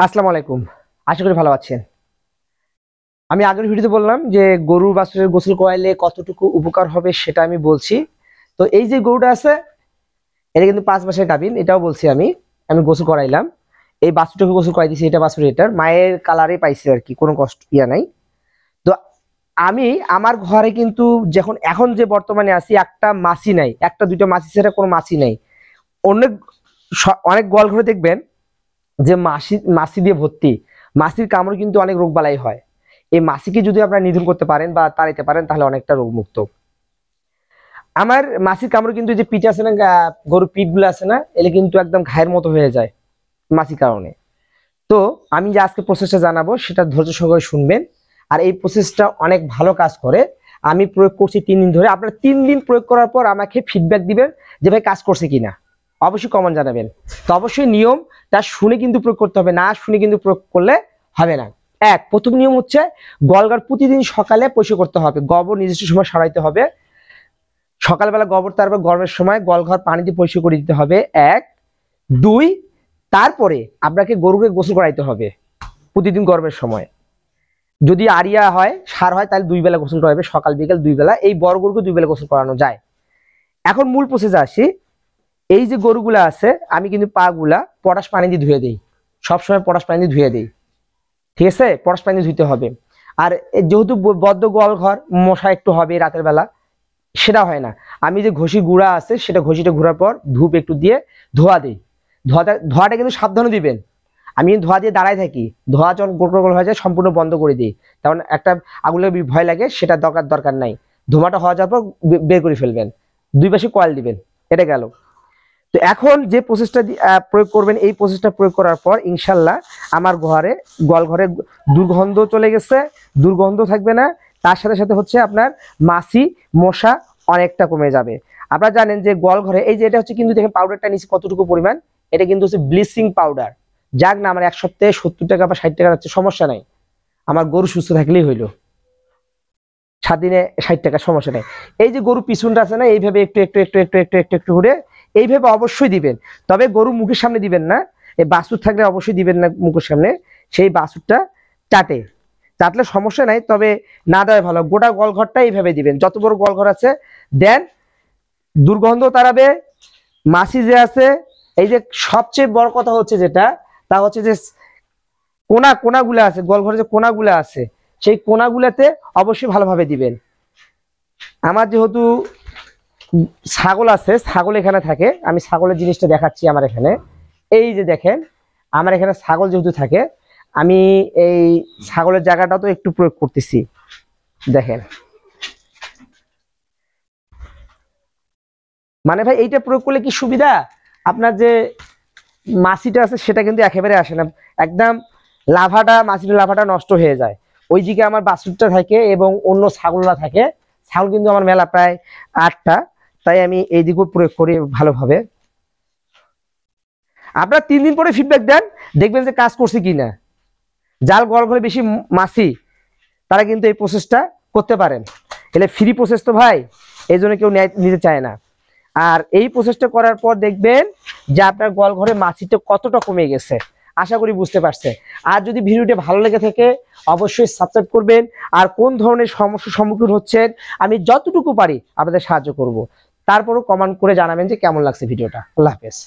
আসসালামু আলাইকুম। আশা করি ভালো আছেন। আমি আগের ভিডিওতে বললাম যে গরু বাছুরের গোসল করাইলে কতটুকু উপকার হবে সেটা আমি বলছি। তো এই যে গরুটা আছে এটা কিন্তু 5 মাসের গাভীন, এটাও বলছি আমি। আমি গোসল করাইলাম, এই বাছুরটাকে গোসল করাই দিয়েছি। এটা বাছুর, এটার মায়ের কালারে পাইছে আর কি, কোনো কষ্ট নাই। তো আমি আমার ঘরে কিন্তু যখন এখন যে বর্তমানে আছি, একটা মাছি নাই, একটা দুইটা মাছি ছাড়া কোনো মাছি নাই। অনেক অনেক গোয়াল ঘরে দেখবেন যে মাছি মাছি দিয়ে ভর্তি। মাছির কামড় কিন্তু অনেক রোগ বালাই হয়। এই মাছিকে যদি আপনারা নিধন করতে পারেন বা তাড়াইতে পারেন তাহলে অনেকটা রোগ মুক্ত। আমার মাছির কামড় কিন্তু যে পিঠ আছে না, গরুর পিঠ গুলো আছে না, এলে কিন্তু একদম ঘায়ের মতো হয়ে যায় মাছির কারণে। তো আমি যে আজকে প্রসেসটা জানাবো সেটা ধৈর্য সহকারে শুনবেন। আর এই প্রসেসটা অনেক ভালো কাজ করে। আমি প্রয়োগ করছি 3 দিন ধরে। আপনারা 3 দিন প্রয়োগ করার পর আমাকে ফিডব্যাক দিবেন যে ভাই কাজ করছে কিনা। অবশ্যই কমেন্ট জানাবেন। তো অবশ্যই নিয়মটা শুনে কিন্তু প্রয়োগ করতে হবে, না শুনে কিন্তু প্রয়োগ করলে হবে না। প্রথম নিয়ম হচ্ছে গোয়ালঘর প্রতিদিন সকালে পরিষ্কার করতে হবে, গোবর নির্দিষ্ট সময় সরাইতে হবে। সকালবেলা গোবর, তারপর গরমের সময় গোয়ালঘর পানি দিয়ে পরিষ্কার করে দিতে হবে। 2, তারপরে আপনাকে গরুকে গোসল করাইতে হবে প্রতিদিন গরমের সময়। যদি আরিয়া হয়, সার হয়, তাহলে 2 বেলা গোসল করাবে, সকাল বিকেল 2 বেলা। এই বড় গরুকে 2 বেলা গোসল করানো যায়। এখন মূল প্রসেসে আসি। এই যে গরুগুলা আছে, আমি কিন্তু পা গুলা পটাশ পানি দিয়ে ধুয়ে দিই। সবসময় পটাশ পানি দিয়ে ধুয়ে দিই, ঠিক আছে? পটাশ পানি দিয়ে ধুইতে হবে। আর যেহেতু বদ্ধ গোয়াল ঘর, মশা একটু হবে রাতের বেলা, সেটা হয় না। আমি যে ঘষি গুঁড়া আছে, সেটা ঘষিটা ঘুরার পর ধূপ একটু দিয়ে ধোয়া দিই। ধোয়াটা কিন্তু সাবধানে দিবেন। আমি ধোয়া দিয়ে দাঁড়ায় থাকি, ধোয়া যখন গোল গোল হয়ে যায় সম্পূর্ণ বন্ধ করে দিই। তখন একটা আগুনের ভয় লাগে, সেটা দরকার নাই। ধোঁয়াটা হওয়া যাওয়ার পর বের করে ফেলবেন। 2 পাশে কয়েল দিবেন। এটা গেল। তো এখন যে প্রসেসটা প্রয়োগ করবেন, এই প্রসেসটা প্রয়োগ করার পর ইনশাল্লাহ আমার গোয়াল ঘরে দুর্গন্ধ চলে গেছে, দুর্গন্ধ থাকবে না। তার সাথে সাথে হচ্ছে আপনার মাছি মশা অনেকটা কমে যাবে। আপনারা জানেন যে গোয়াল ঘরে এই যে এটা হচ্ছে, কিন্তু দেখেন পাউডারটা নিচে কতটুকু পরিমাণ। এটা কিন্তু হচ্ছে ব্লিচিং পাউডার। যাক না, আমার 1 সপ্তাহে 70 টাকা বা 60 টাকা যাচ্ছে, সমস্যা নাই। আমার গরু সুস্থ থাকলেই হইলো। 7 দিনে 60 টাকা, সমস্যা নেই। এই যে গরু পিছনটা আছে না, এইভাবে একটু একটু একটু একটু একটু একটু একটু করে এইভাবে অবশ্যই দিবেন। তবে গরু মুখের সামনে দিবেন না। এই বাছুর থাকলে অবশ্যই দিবেন না মুখের সামনে। সেই বাছুরটা চাটলে সমস্যা নাই, তবে না দেওয়া ভালো। গোটা গোয়ালঘরটা এইভাবে দিবেন, যত বড় গোয়ালঘর আছে দেন। দুর্গন্ধ তাড়াবে, মাছি যে আছে। এই যে সবচেয়ে বড় কথা হচ্ছে যেটা, তা হচ্ছে যে কোনাগুলো আছে, গোয়ালঘরে যে কোনাগুলো আছে, সেই কোনাগুলাতে অবশ্যই ভালোভাবে দিবেন। আমার যেহেতু ছাগল আছে, ছাগল এখানে থাকে, আমি ছাগলের জিনিসটা দেখাচ্ছি। আমার এখানে এই যে দেখেন, আমার এখানে ছাগল যেহেতু থাকে, আমি এই ছাগলের জায়গাটা তো একটু প্রয়োগ করতেছি। দেখেন, মানে ভাই এইটা প্রয়োগ করলে কি সুবিধা, আপনার যে মাছিটা আছে সেটা কিন্তু একেবারে আসে না। একদম মাছির লাভাটা নষ্ট হয়ে যায়। ওইদিকে আমার বাছুরটা থাকে এবং অন্য ছাগলরা থাকে। ছাগল কিন্তু আমার মেলা প্রায় 8টা, তাই আমি এইদিকেও প্রয়োগ করি ভালোভাবে। আপনারা 3 দিন পরে ফিডব্যাক দেন, দেখবেন যে কাজ করছে কিনা। যার গোয়াল ঘরে বেশি মাছি, তারা কিন্তু এই প্রসেসটা করতে পারেন। এলে ফ্রি প্রসেস তো ভাই, এই জন্য কেউ নিতে চায় না। আর এই প্রসেসটা করার পর দেখবেন যে আপনার গোয়াল ঘরে মাছিটা কতটা কমে গেছে। আশা করি বুঝতে পারছে। আর যদি ভিডিওটি ভালো লেগে থাকে অবশ্যই সাবস্ক্রাইব করবেন। আর কোন ধরনের সমস্যার সম্মুখীন হচ্ছেন আমি যতটুকু পারি আপনাদের সাহায্য করব। তারপরও কমেন্ট করে জানাবেন যে কেমন লাগছে ভিডিওটা। আল্লাহ হাফেজ।